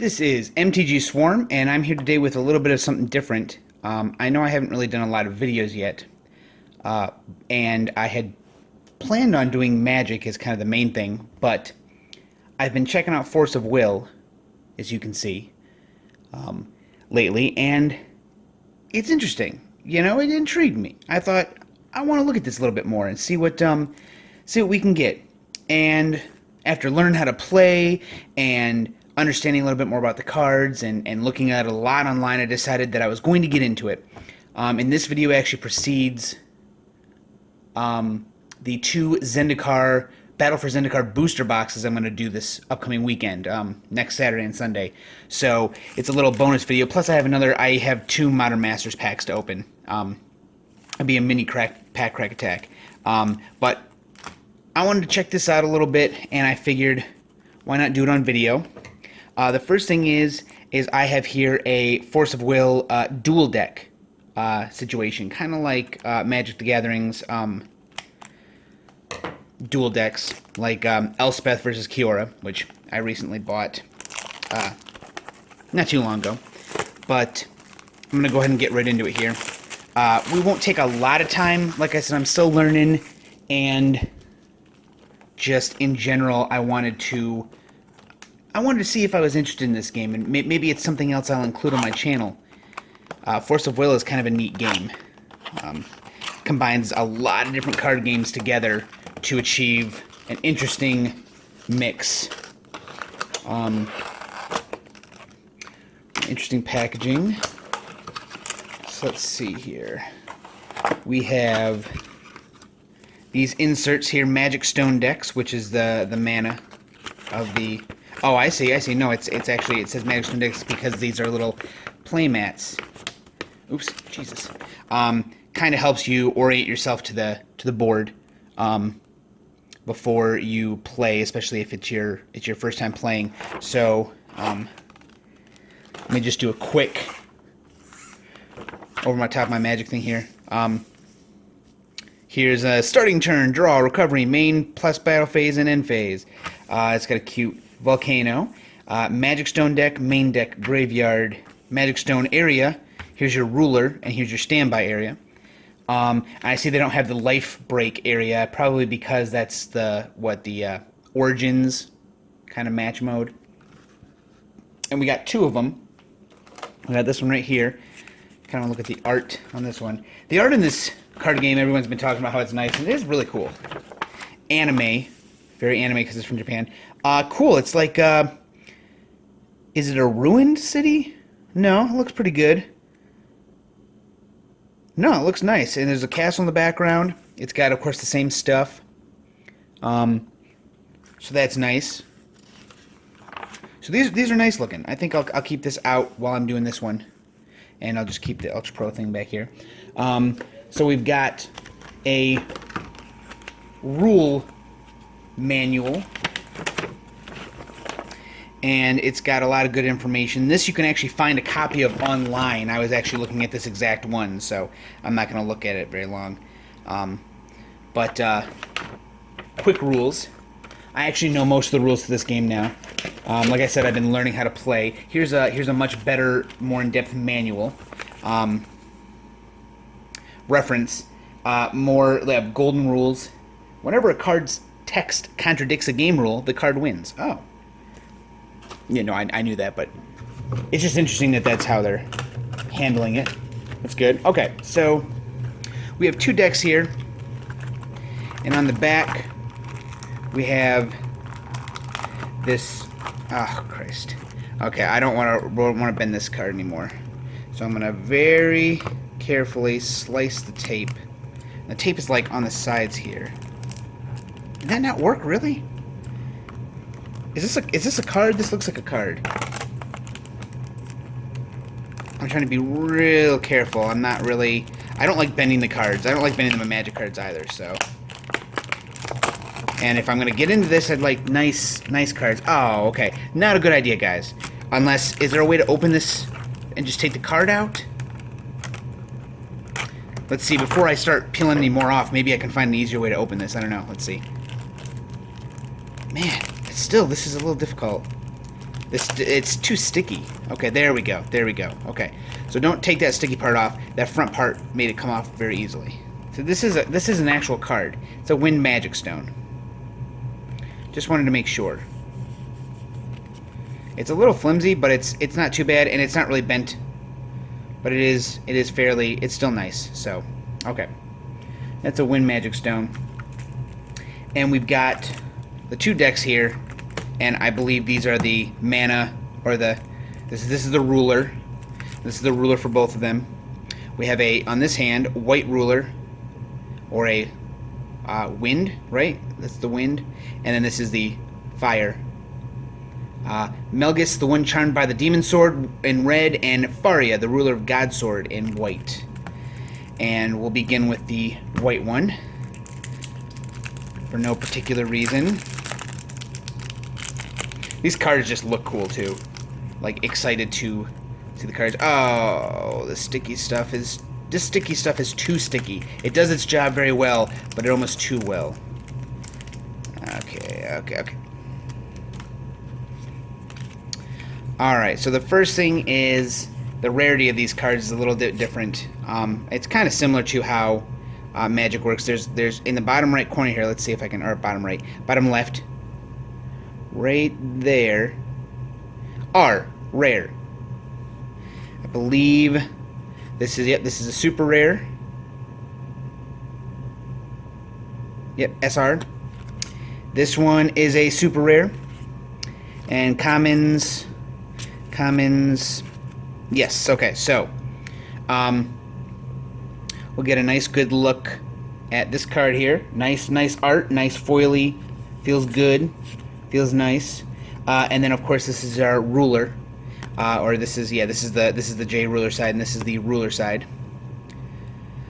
This is MTG Swarm, and I'm here today with a little bit of something different. I know I haven't really done a lot of videos yet, and I had planned on doing Magic as kind of the main thing, but I've been checking out Force of Will, as you can see, lately, and it's interesting. You know, it intrigued me. I thought, I want to look at this a little bit more and see what we can get. And after learning how to play and understanding a little bit more about the cards and looking at it a lot online, I decided that I was going to get into it. And this video actually precedes the two Zendikar Battle for Zendikar booster boxes I'm going to do this upcoming weekend, next Saturday and Sunday. So it's a little bonus video. Plus I have two Modern Masters packs to open. It'll be a mini pack attack. But I wanted to check this out a little bit, and I figured, why not do it on video? The first thing is I have here a Force of Will dual deck situation, kind of like Magic the Gathering's dual decks, like Elspeth versus Kiora, which I recently bought not too long ago. But I'm going to go ahead and get right into it here. We won't take a lot of time. Like I said, I'm still learning, and just in general, I wanted to see if I was interested in this game, and maybe it's something else I'll include on my channel. Force of Will is kind of a neat game. Combines a lot of different card games together to achieve an interesting mix. Interesting packaging. So let's see here. We have these inserts here, Magic Stone decks, which is the mana of the... Oh, I see. No, it's actually, it says Magic Stone decks because these are little play mats. Oops, Jesus. Kind of helps you orient yourself to the board before you play, especially if it's your first time playing. So let me just do a quick over my top of my Magic thing here. Here's a starting turn, draw, recovery, main plus battle phase, and end phase. It's got a cute volcano. Magic Stone deck, main deck, graveyard, Magic Stone area. Here's your ruler, and here's your standby area. I see they don't have the life break area, probably because that's the Origins kind of match mode. And we got two of them. We got this one right here. Kind of look at the art on this one. The art in this card game, everyone's been talking about how it's nice, and it is really cool. Anime. Very anime because it's from Japan. Cool. It's like, is it a ruined city? No, it looks pretty good. No, it looks nice. And there's a castle in the background. It's got, of course, the same stuff. So that's nice. So these are nice looking. I think I'll keep this out while I'm doing this one. And I'll just keep the Ultra Pro thing back here. So we've got a rule manual, and it's got a lot of good information. This you can actually find a copy of online. I was actually looking at this exact one, so I'm not going to look at it very long. But quick rules. I actually know most of the rules to this game now. Like I said, I've been learning how to play. Here's a much better, more in-depth manual. Reference. More golden rules. Whenever a card's text contradicts a game rule, the card wins. Oh. Yeah, no, I knew that, but it's just interesting that that's how they're handling it. That's good. Okay, so we have two decks here. And on the back, we have this... Oh, Christ. Okay, I don't want to bend this card anymore. So I'm going to very carefully slice the tape. The tape is like on the sides here. Did that not work, really? Is this a card? This looks like a card. I'm trying to be real careful. I don't like bending the cards. I don't like bending them in Magic cards either, so... And if I'm going to get into this, I'd like nice cards. Oh, okay. Not a good idea, guys. Unless, is there a way to open this and just take the card out? Let's see, before I start peeling any more off, maybe I can find an easier way to open this. I don't know. Let's see. Man, still, this is a little difficult. It's too sticky. Okay, there we go. There we go. Okay, so don't take that sticky part off. That front part made it come off very easily. So this is an actual card. It's a Wind Magic Stone. Just wanted to make sure. It's a little flimsy, but it's not too bad, and it's not really bent. But it's still nice. So, okay, that's a Wind Magic Stone. And we've got the 2 decks here, and I believe these are the mana, or this is the ruler. This is the ruler for both of them. We have on this hand, white ruler, or a wind, right? That's the wind. And then this is the fire. Melgus, the one charmed by the demon sword, in red, and Faria, the ruler of God's sword, in white. And we'll begin with the white one, for no particular reason. These cards just look cool too. Like, excited to see the cards. Oh, this sticky stuff is too sticky. It does its job very well, but it almost too well. Okay. Alright, so the first thing is the rarity of these cards is a little bit different. It's kind of similar to how Magic works. There's in the bottom right corner here, let's see if I can, or bottom right, bottom left, right there, are rare. I believe this is a super rare. Yep, SR. This one is a super rare. And commons, yes, okay, so we'll get a nice good look at this card here. Nice art, nice foily, feels good, feels nice. And then of course this is our ruler, or this is the J ruler side, and this is the ruler side.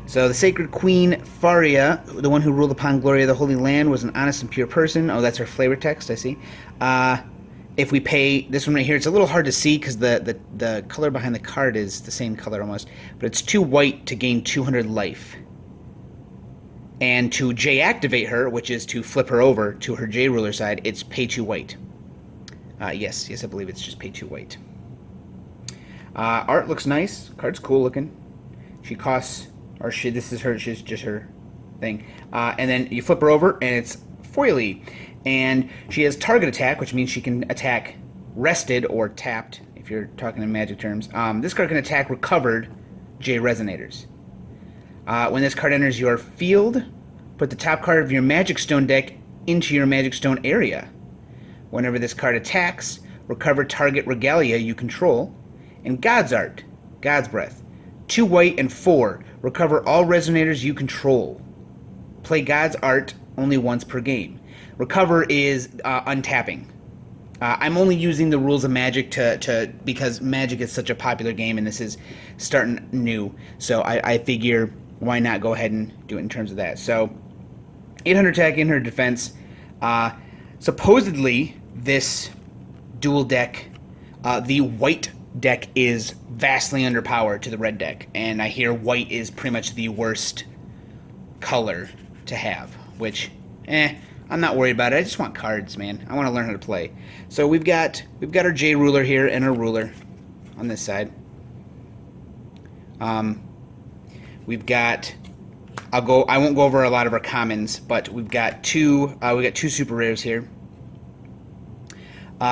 So the Sacred Queen Faria, the one who ruled upon Gloria of the Holy Land, was an honest and pure person. Oh, that's her flavor text, I see. If we pay this one right here, it's a little hard to see because the color behind the card is the same color almost, but it's 2 white to gain 200 life. And to J activate her, which is to flip her over to her J ruler side, it's pay 2 white. Yes, I believe it's just pay 2 white. Art looks nice. Card's cool looking. She costs, or this is her. She's just her thing. And then you flip her over, and it's foily. And she has target attack, which means she can attack rested or tapped, if you're talking in Magic terms. This card can attack recovered J Resonators. When this card enters your field, put the top card of your Magic Stone deck into your Magic Stone area. Whenever this card attacks, recover target regalia you control. And God's Art, God's Breath. 2 white and 4. Recover all Resonators you control. Play God's Art only once per game. Recover is untapping. I'm only using the rules of Magic because Magic is such a popular game, and this is starting new. So I figure why not go ahead and do it in terms of that. So 800 attack, 800 defense. Supposedly this dual deck, the white deck is vastly underpowered to the red deck, and I hear white is pretty much the worst color to have, which I'm not worried about it. I just want cards, man. I want to learn how to play. So we've got our J ruler here and our ruler on this side. We've got I won't go over a lot of our commons, but we've got two super rares here.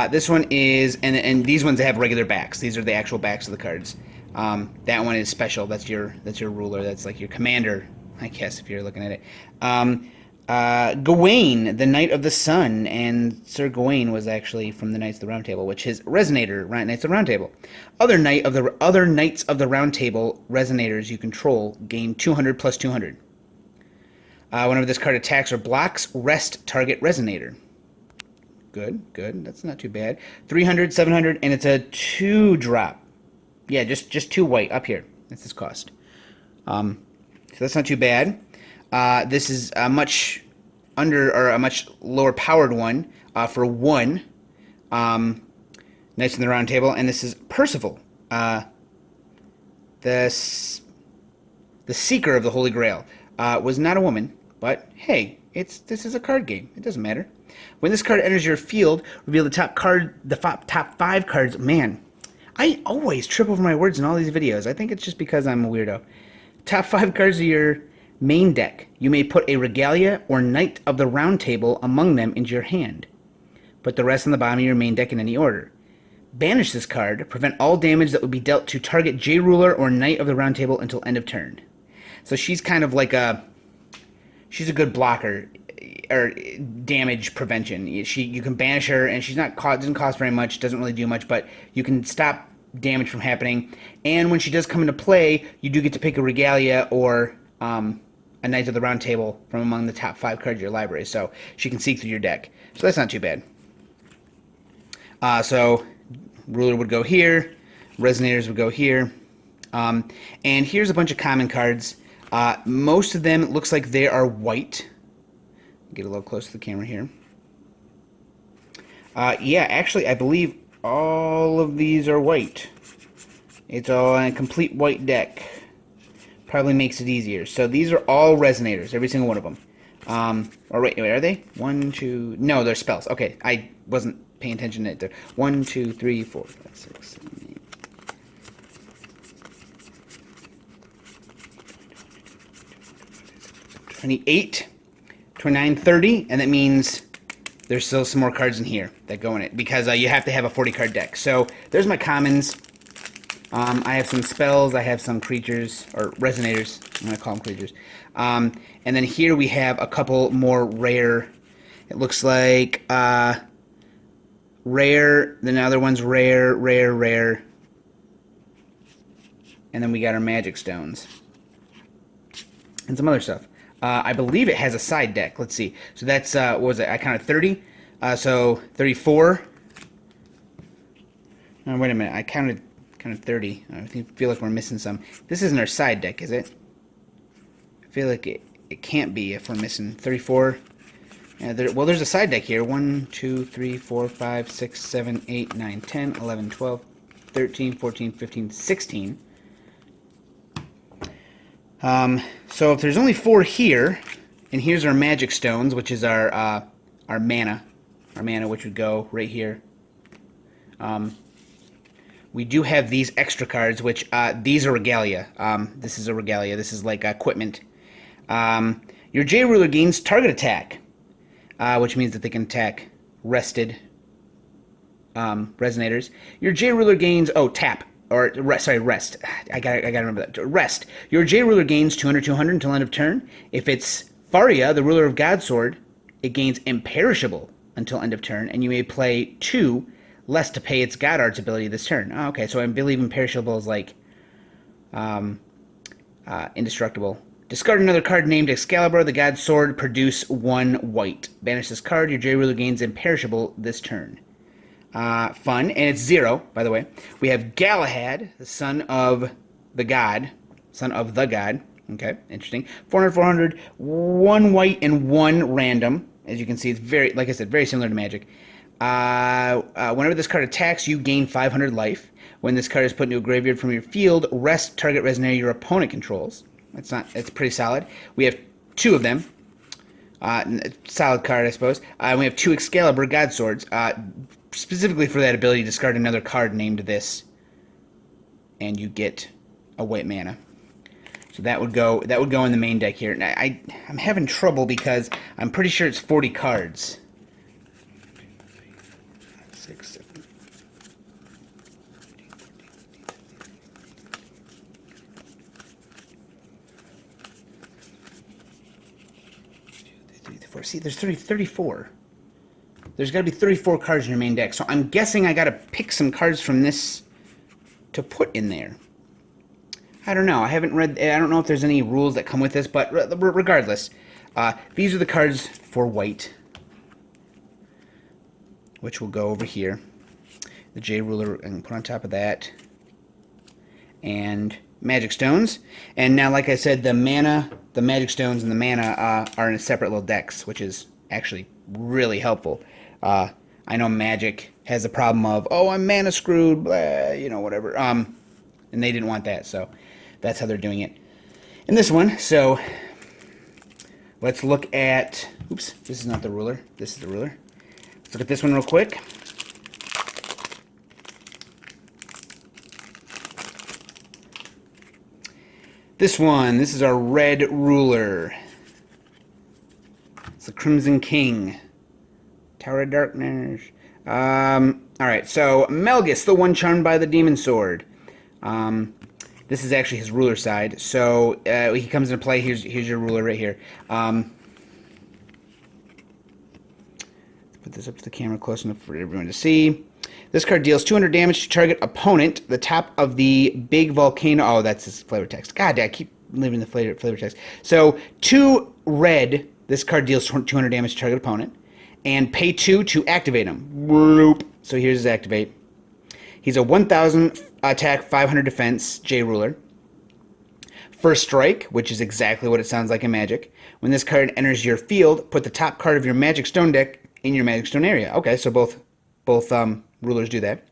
This one is, and these ones have regular backs. These are the actual backs of the cards. That one is special. That's your ruler. That's like your commander, I guess, if you're looking at it. Gawain, the Knight of the Sun, and Sir Gawain was actually from the Knights of the Round Table, which is Resonator, Knights of the Round Table. Other Knights of the Round Table Resonators you control gain 200 plus 200. Whenever this card attacks or blocks, rest target Resonator. Good. That's not too bad. 300, 700, and it's a 2-drop. Yeah, just 2 white up here. That's its cost. So that's not too bad. This is a much lower powered one for 1. Knights in the Round Table, and this is Percival, the Seeker of the Holy Grail. Was not a woman, but hey, This is a card game. It doesn't matter. When this card enters your field, reveal the top 5 cards. Man, I always trip over my words in all these videos. I think it's just because I'm a weirdo. Top 5 cards of your main deck. You may put a Regalia or Knight of the Round Table among them into your hand. Put the rest on the bottom of your main deck in any order. Banish this card. Prevent all damage that would be dealt to target J-Ruler or Knight of the Round Table until end of turn. So she's kind of like she's a good blocker or damage prevention. You can banish her, and doesn't cost very much, doesn't really do much, but you can stop damage from happening. And when she does come into play, you do get to pick a Regalia or a Knight of the Round Table from among the top 5 cards of your library, so she can seek through your deck. So that's not too bad. So Ruler would go here, Resonators would go here, and here's a bunch of common cards. Most of them, it looks like they are white. Get a little close to the camera here. Yeah, actually, I believe all of these are white. It's all a complete white deck. Probably makes it easier. So these are all Resonators, every single one of them. Or wait, are they? 1, 2... No, they're spells. Okay, I wasn't paying attention to it there. 1, 2, 3, 4, 5, 6, 7, 8. 28, 29, 30, and that means there's still some more cards in here that go in it, because you have to have a 40-card deck. So there's my commons. I have some spells, I have some creatures, or Resonators, I'm going to call them creatures. And then here we have a couple more rare, it looks like rare, then the other one's rare, rare, rare. And then we got our Magic Stones. And some other stuff. I believe it has a side deck. Let's see. So that's, what was it? I counted 30. So 34. Oh, wait a minute. I counted 30. I feel like we're missing some. This isn't our side deck, is it? I feel like it can't be if we're missing 34. Well, there's a side deck here. 1, 2, 3, 4, 5, 6, 7, 8, 9, 10, 11, 12, 13, 14, 15, 16. So if there's only 4 here, and here's our Magic Stones, which is our mana, which would go right here. We do have these extra cards, which these are Regalia. This is a Regalia. This is like equipment. Your J-Ruler gains target attack, which means that they can attack rested Resonators. Your J-Ruler gains tap. Or, sorry, rest. I gotta remember that. Rest. Your J-Ruler gains 200/200 until end of turn. If it's Faria, the ruler of Godsword, it gains imperishable until end of turn, and you may play 2 less to pay its God Arts ability this turn. Oh, okay, so I believe imperishable is like indestructible. Discard another card named Excalibur, the God Sword, produce 1 white. Banish this card, your J-Ruler gains imperishable this turn. Fun, and it's 0, by the way. We have Galahad, the son of the god. Okay, interesting. 400/400, 1 white and 1 random. As you can see, it's very, like I said, very similar to Magic. Whenever this card attacks, you gain 500 life. When this card is put into a graveyard from your field, rest target Resonator your opponent controls. It's pretty solid. We have 2 of them. Solid card, I suppose. We have 2 Excalibur God Swords. Specifically for that ability, discard another card named this, and you get a white mana. So that would go in the main deck here. Now, I'm having trouble because I'm pretty sure it's 40 cards. 6, 7, 4. See, there's 34. There's got to be 34 cards in your main deck. So I'm guessing I got to pick some cards from this to put in there. I don't know. I haven't read... I don't know if there's any rules that come with this, but regardless, these are the cards for white, which will go over here. The J-Ruler, and put on top of that. And Magic Stones. And now, like I said, the Magic Stones and the mana are in separate little decks, which is actually really helpful. I know Magic has the problem of, I'm mana screwed, blah, whatever. And they didn't want that, so that's how they're doing it in this one. So Let's look at... Oops, this is not the ruler. This is the ruler. Let's look at this one real quick. This one, this is our red ruler. It's the Crimson King. Tower of Darkness. Alright, so Melgus, the one charmed by the Demon Sword. This is actually his ruler side. So he comes into play. Here's your ruler right here. Let's put this up to the camera close enough for everyone to see. This card deals 200 damage to target opponent. The top of the big volcano. Oh, that's his flavor text. God, I keep leaving the flavor text. So 2 red. This card deals 200 damage to target opponent. And pay 2 to activate him. Bloop. So here's his activate. He's a 1,000 attack, 500 defense J ruler. First strike, which is exactly what it sounds like in Magic. When this card enters your field, put the top card of your Magic Stone deck in your Magic Stone area. Okay, so both rulers do that.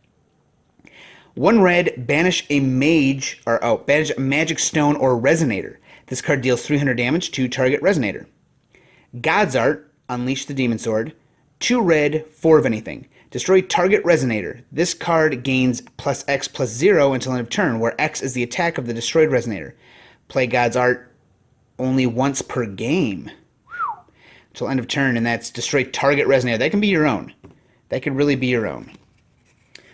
1 red, banish a mage, or banish a Magic Stone or Resonator. This card deals 300 damage to target Resonator. God's Art, unleash the Demon Sword. 2 red, 4 of anything. Destroy target Resonator. This card gains +X+0 until end of turn, where X is the attack of the destroyed Resonator. Play God's Art only once per game. Until end of turn, and that's destroy target Resonator. That can be your own. That could really be your own.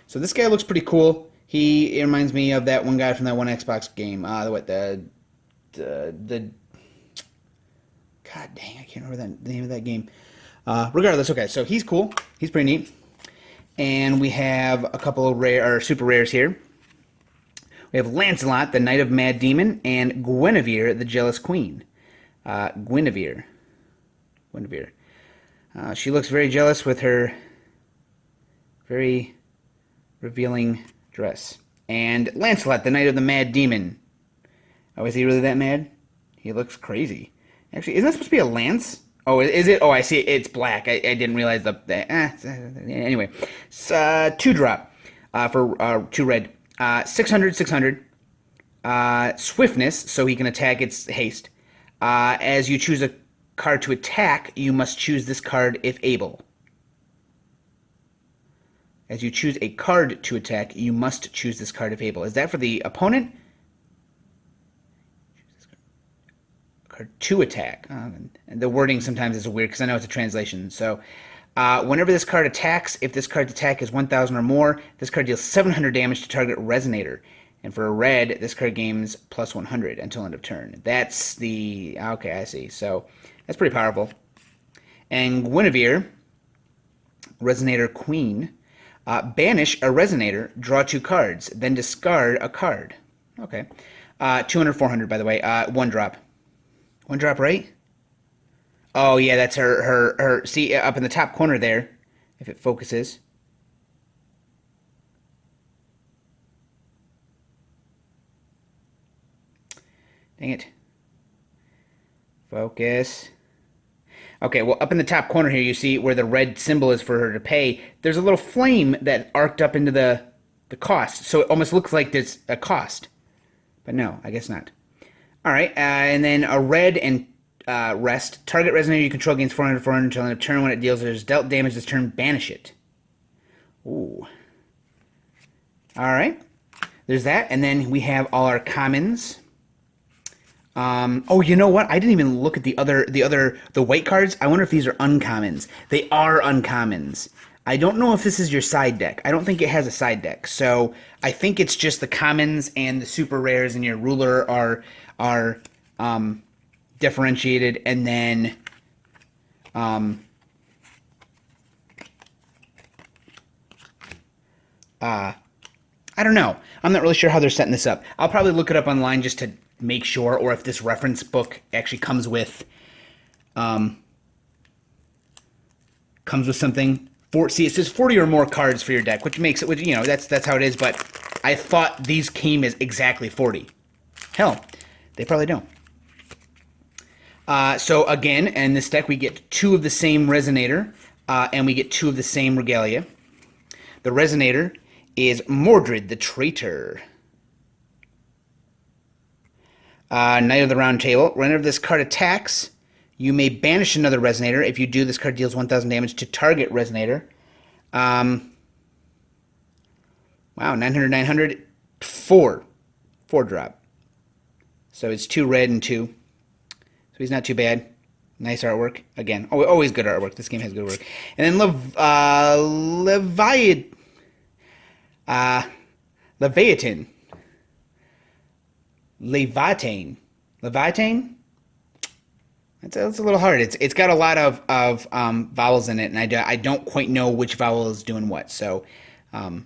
So this guy looks pretty cool. He reminds me of that one guy from that one Xbox game. The God dang, I can't remember the name of that game. Regardless, okay, so he's cool. He's pretty neat. And we have a couple of rare or super rares here. We have Lancelot, the Knight of Mad Demon, and Guinevere, the Jealous Queen. Guinevere. She looks very jealous with her very revealing dress. And Lancelot, the Knight of the Mad Demon. Oh, is he really that mad? He looks crazy. Actually, isn't that supposed to be a lance? Oh, is it? Oh, I see. It's black. I didn't realize anyway, it's 2-drop for 2 red. 600, 600. Swiftness, so he can attack its haste. As you choose a card to attack, you must choose this card if able. As you choose a card to attack, you must choose this card if able. Is that for the opponent? Card to attack. And the wording sometimes is weird because I know it's a translation. So, whenever this card attacks, if this card's attack is 1,000 or more, this card deals 700 damage to target Resonator. And for a red, this card gains +100 until end of turn. That's the... Okay, I see. So, that's pretty powerful. And Guinevere, Resonator Queen, banish a Resonator, draw 2 cards, then discard a card. Okay. 200, 400, by the way. 1-drop. 1-drop, right? Oh, yeah, that's her... See, up in the top corner there, if it focuses. Dang it. Focus. Okay, well, up in the top corner here, you see where the red symbol is for her to pay. There's a little flame that arced up into the cost. So it almost looks like there's a cost. But no, I guess not. All right, and then a red and rest. Target Resonator you control gains 400, 400 until end of turn. When it deals dealt damage this turn, banish it. Ooh. All right. There's that. And then we have all our commons. Oh, you know what? I didn't even look at the white cards. I wonder if these are uncommons. They are uncommons. I don't know if this is your side deck. I don't think it has a side deck. So I think it's just the commons and the super rares and your ruler are differentiated, and then I don't know. I'm not really sure how they're setting this up. I'll probably look it up online just to make sure, or if this reference book actually comes with something. See, it says 40 or more cards for your deck, which makes it, you know, that's how it is. But I thought these came as exactly 40. Hell, they probably don't. So again, in this deck, we get 2 of the same Resonator, and we get 2 of the same Regalia. The Resonator is Mordred the Traitor. Knight of the Round Table. Whenever this card attacks, You may banish another Resonator. If you do, this card deals 1,000 damage to target Resonator. Wow, 900, 900, 4 drop. So it's 2 red and 2. So he's not too bad. Nice artwork. Again, always good artwork. This game has good work. And then Leviathan. That's a little hard. It's got a lot of vowels in it, and I don't quite know which vowel is doing what. So I'll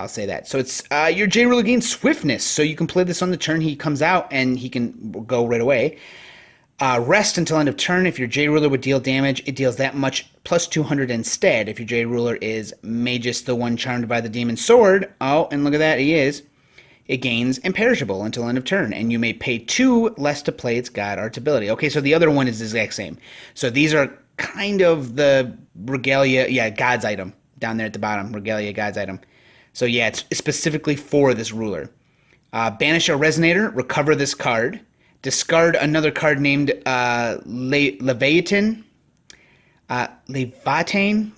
say that. So it's your J Ruler gains swiftness, so you can play this on the turn he comes out, and he can go right away. Rest until end of turn. If your J Ruler would deal damage, it deals that much plus 200 instead. If your J Ruler is Magus, the one charmed by the Demon Sword, oh, and look at that, he is. It gains imperishable until end of turn, and you may pay 2 less to play its God Arts ability. Okay, so the other one is the exact same. So these are kind of the Regalia, yeah, God's item down there at the bottom, Regalia God's item. So yeah, it's specifically for this ruler. Banish a Resonator, recover this card. Discard another card named Leviathan. Leviathan,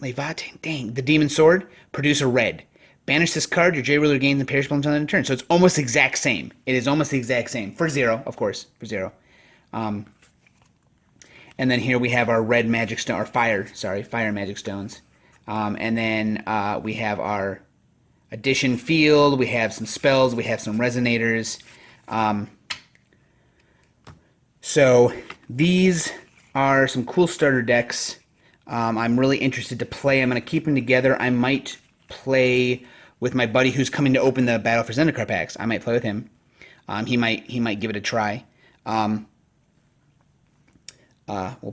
dang, the Demon Sword. Produce a red. Banish this card, your J Ruler gains imperishable until end of turn. So it's almost the exact same. It is almost the exact same. For 0, of course, for 0. And then here we have our red magic stone, or fire magic stones. And then we have our addition field, we have some spells, we have some resonators. So these are some cool starter decks. I'm really interested to play. I'm going to keep them together. I might play with my buddy who's coming to open the Battle for Zendikar packs. I might play with him. He might give it a try. We'll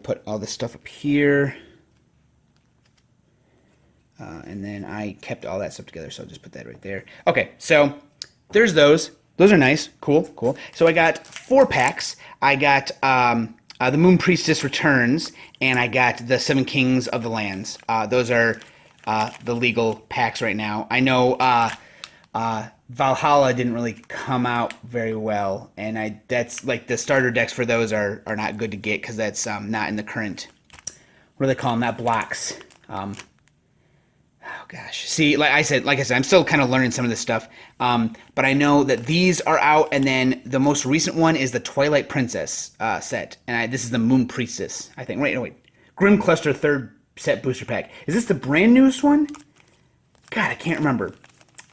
put all this stuff up here. And then I kept all that stuff together, so I'll just put that right there. Okay, so there's those. Those are nice. Cool. So I got 4 packs. I got the Moon Priestess Returns, and I got the 7 Kings of the Lands. Those are the legal packs right now. I know Valhalla didn't really come out very well, and that's like the starter decks for those are not good to get because that's not in the current, what do they call them, not blocks. Oh gosh. See, like I said, I'm still kind of learning some of this stuff. But I know that these are out, and then the most recent one is the Twilight Princess set, and this is the Moon Priestess, I think. Wait. Grim Cluster 3rd set booster pack. Is this the brand newest one? God, I can't remember.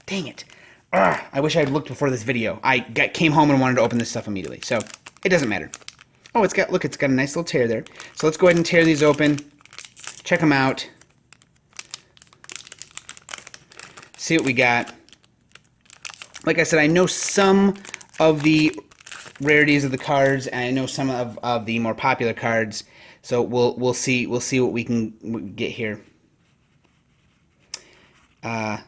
Dang it. I wish I had looked before this video. I came home and wanted to open this stuff immediately, so it doesn't matter. Oh, it's got a nice little tear there. So let's go ahead and tear these open. Check them out. See what we got. Like I said, I know some of the rarities of the cards, and I know some of the more popular cards. So we'll see what we can get here. And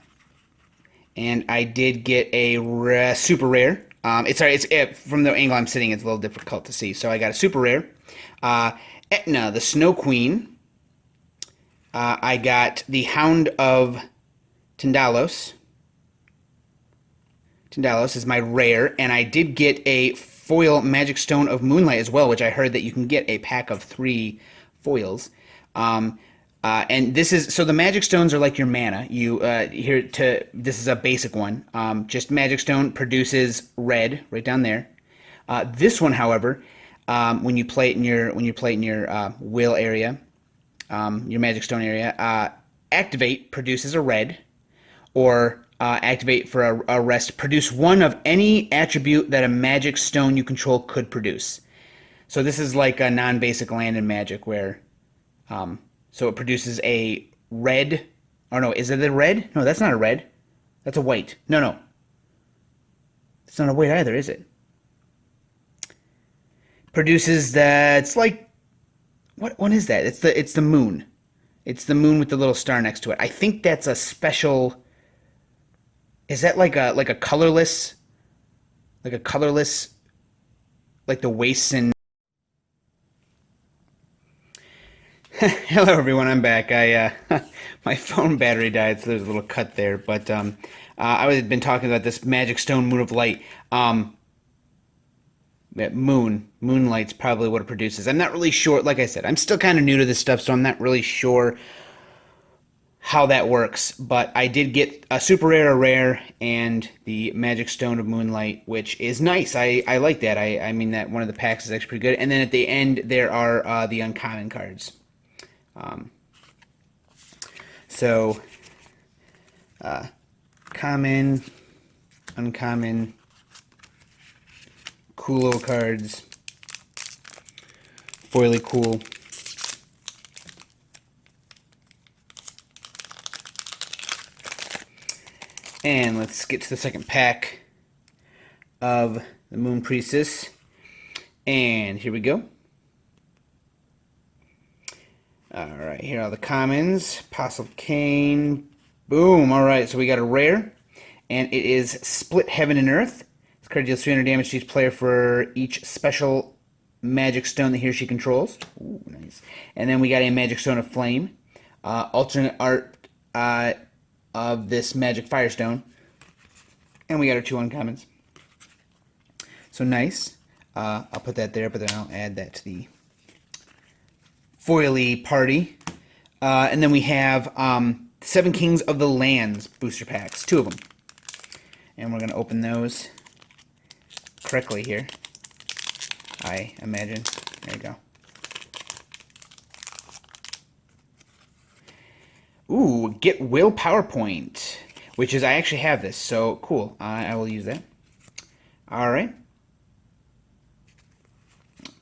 I did get a super rare. It's from the angle I'm sitting, it's a little difficult to see. So I got a super rare. Etna, the Snow Queen. I got the Hound of Tindalos. Tindalos is my rare, and I did get a foil Magic Stone of Moonlight as well, which I heard that you can get a pack of 3 foils. And this is, so the Magic Stones are like your mana. This is a basic one. Just Magic Stone produces red right down there. This one, however, when you play it in your will area, your Magic Stone area, activate produces a red, or activate for a rest, produce 1 of any attribute that a Magic Stone you control could produce. So this is like a non-basic land in Magic where, so it produces a red, or no, is it a red? No, that's not a red. That's a white. No. It's not a white either, is it? Produces that, it's like, what is that? It's the moon. It's the moon with the little star next to it. I think that's a special. Is that like a colorless, like the wastes in? Hello everyone, I'm back. My phone battery died, so there's a little cut there. But I had been talking about this Magic Stone Moon of Light. Moonlight's probably what it produces. I'm not really sure. Like I said, I'm still kind of new to this stuff, so I'm not really sure how that works. But I did get a super rare, a rare, and the Magic Stone of Moonlight, which is nice. I like that. I mean that one of the packs is actually pretty good. And then at the end there are the uncommon cards. So common, uncommon, coolo cards, foily cool. And let's get to the second pack of the Moon Priestess. And here we go. Alright, here are the commons. Apostle Cain. Boom! Alright, so we got a rare. And it is Split Heaven and Earth. This card deals 300 damage to each player for each special magic stone that he or she controls. Ooh, nice. And then we got a Magic Stone of Flame. Alternate art of this Magic Firestone. And we got our 2 uncommons. So nice. I'll put that there, but then I'll add that to the foily party. And then we have 7 Kings of the Lands booster packs. 2 of them. And we're going to open those correctly here, I imagine. There you go. Ooh, get Will PowerPoint, which is, I actually have this, so cool. I will use that. All right.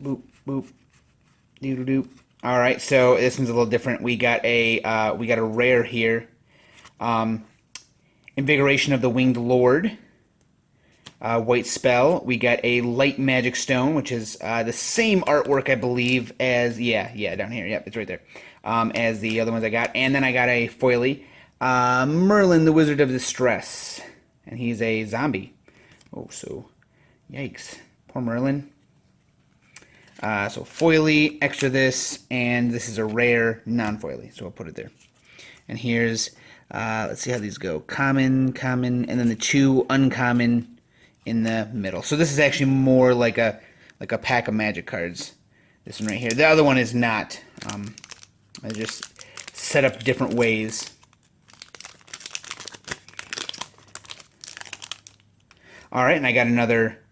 Boop, boop, doodle doop. All right, so this one's a little different. We got a rare here. Invigoration of the Winged Lord. White Spell. We got a Light Magic Stone, which is the same artwork, I believe, as, yeah, down here. Yep, it's right there. As the other ones I got. And then I got a foily. Merlin, the Wizard of Distress. And he's a zombie. Oh, so, yikes. Poor Merlin. So foily, extra this, and this is a rare non-foily, so I'll put it there. And here's, let's see how these go. Common, and then the 2 uncommon in the middle. So this is actually more like a pack of magic cards. This one right here. The other one is not. I just set up different ways. All right, and I got another.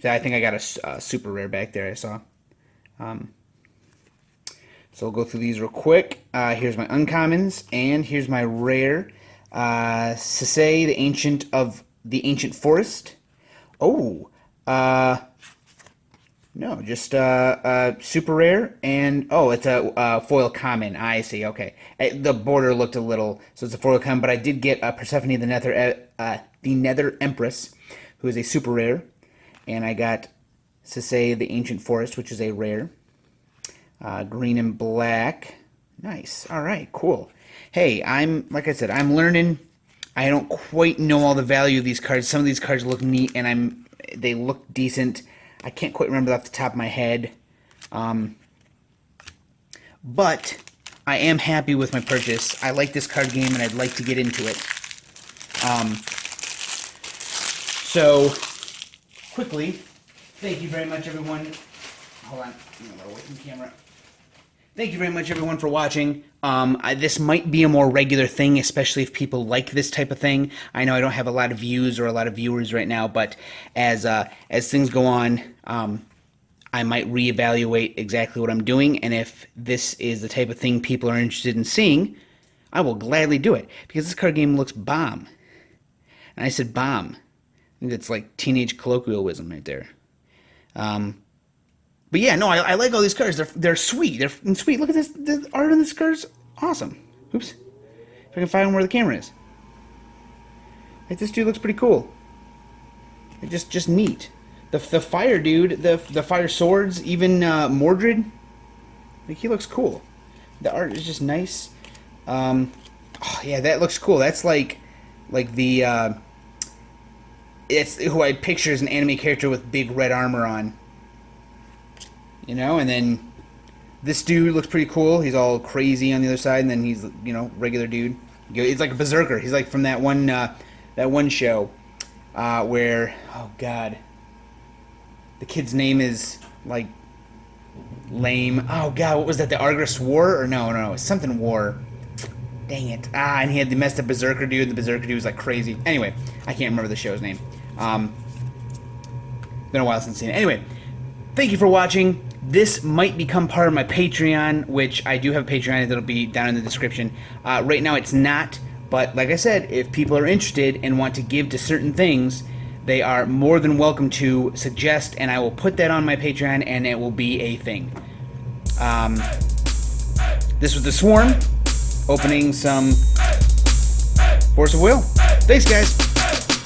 I think I got a super rare back there, I saw. So we'll go through these real quick. Here's my uncommons, and here's my rare. Sisay, the Ancient Forest. Oh, no, just super rare, and oh, it's a foil common. I see. Okay, the border looked a little, so it's a foil common, but I did get Persephone, the Nether Empress, who is a super rare. And I got Sisay, the Ancient Forest, which is a rare. Green and black. Nice. All right, cool. Hey, like I said, I'm learning. I don't quite know all the value of these cards. Some of these cards look neat, and they look decent. I can't quite remember off the top of my head. But I am happy with my purchase. I like this card game, and I'd like to get into it. So, quickly, thank you very much, everyone. Hold on, I'm gonna away from the camera. Thank you very much, everyone, for watching. This might be a more regular thing, especially if people like this type of thing. I know I don't have a lot of views or a lot of viewers right now, but as things go on, I might reevaluate exactly what I'm doing, and if this is the type of thing people are interested in seeing, I will gladly do it, because this card game looks bomb. And I said bomb. I think that's like teenage colloquialism right there. But yeah, no, I like all these cards. They're sweet. They're sweet. Look at this. The art on this card's awesome. Oops. If I can find where the camera is. Like, this dude looks pretty cool. It's just neat. The fire dude, the fire swords, even Mordred. Like, he looks cool. The art is just nice. Oh, yeah, that looks cool. That's like the it's who I picture as an anime character with big red armor on. You know, and then this dude looks pretty cool. He's all crazy on the other side, and then he's, you know, regular dude. He's like a berserker. He's like from that one show where, oh god, The kid's name is like lame. Oh god, what was that? The Argus War? Or no, it's something War. Dang it. And he had the messed up Berserker dude, and the Berserker dude was like crazy. Anyway, I can't remember the show's name. Been a while since I've seen it. Anyway, thank you for watching. This might become part of my Patreon, which I do have a Patreon that'll be down in the description. Right now it's not, but like I said, if people are interested and want to give to certain things, they are more than welcome to suggest, and I will put that on my Patreon, and it will be a thing. This was the Swarm, opening some Force of Will. Thanks, guys.